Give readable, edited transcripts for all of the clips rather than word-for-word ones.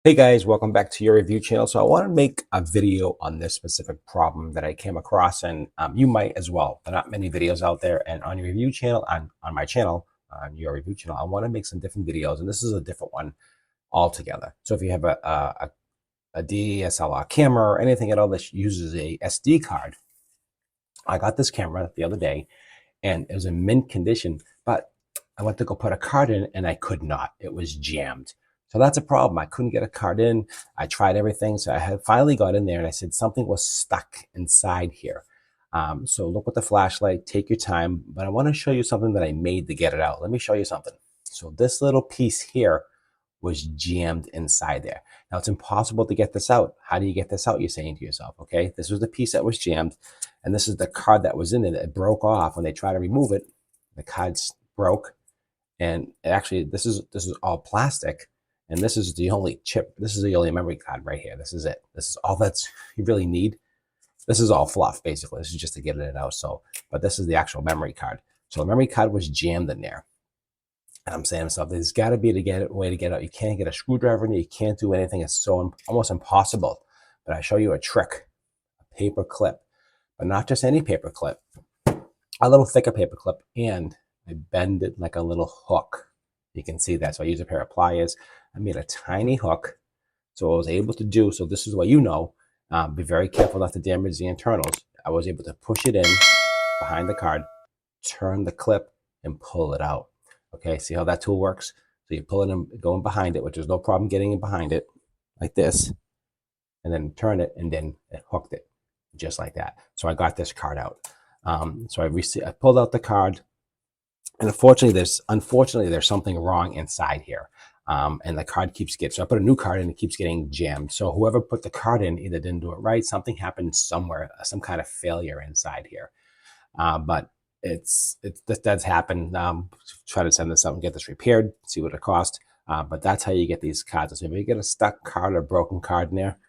Hey guys, welcome back to your review channel. So I want to make a video on this specific problem that I came across, and you might as well. There are not many videos out there, and on your review channel, on my channel, on your review channel, I want to make some different videos, and this is a different one altogether. So if you have a DSLR camera or anything at all that uses a SD card, I got this camera the other day, and it was in mint condition, but I went to go put a card in and I could not. It was jammed. So that's a problem. I couldn't get a card in. I tried everything. So I had finally got in there and I said something was stuck inside here. So look with the flashlight, take your time, but I want to show you something that I made to get it out. Let me show you something. So this little piece here was jammed inside there. Now it's impossible to get this out. How do you get this out? You're saying to yourself, okay, this was the piece that was jammed, and this is the card that was in it. It broke off when they try to remove it. The card's broke, and actually this is all plastic, and this is the only chip. This is the only memory card right here. This is it. This is all that's you really need. This is all fluff basically. This is just to get it out. So, but this is the actual memory card. So the memory card was jammed in there. And I'm saying to myself, there's got to be a way to get out. You can't get a screwdriver in it. You can't do anything. It's so almost impossible. But I show you a trick, a paper clip, but not just any paper clip, a little thicker paper clip, and I bend it like a little hook. You can see that. So I use a pair of pliers. I made a tiny hook. So I was able to do, so this is what you know, be very careful not to damage the internals. I was able to push it in behind the card, turn the clip, and pull it out. Okay, see how that tool works? So you pull it in, going behind it, which is no problem getting in behind it, like this, and then turn it, and then it hooked it, just like that. So I got this card out. So I pulled out the card, and unfortunately, there's something wrong inside here. And the card keeps getting, so I put a new card in, it keeps getting jammed. So whoever put the card in either didn't do it right, something happened somewhere, some kind of failure inside here. But that does happen. Try to send this out and get this repaired, see what it costs. But that's how you get these cards. So if you get a stuck card or broken card in there,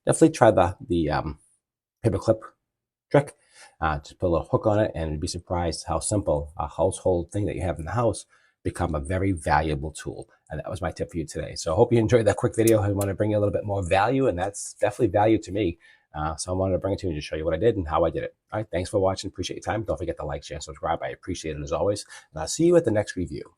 definitely try the paper clip trick. Just put a little hook on it, and you'd be surprised how simple a household thing that you have in the house become a very valuable tool. And that was my tip for you today. So I hope you enjoyed that quick video. I want to bring you a little bit more value, and that's definitely value to me. So I wanted to bring it to you and just show you what I did and how I did it. All right, thanks for watching. Appreciate your time. Don't forget to like, share, and subscribe. I appreciate it as always. And I'll see you at the next review.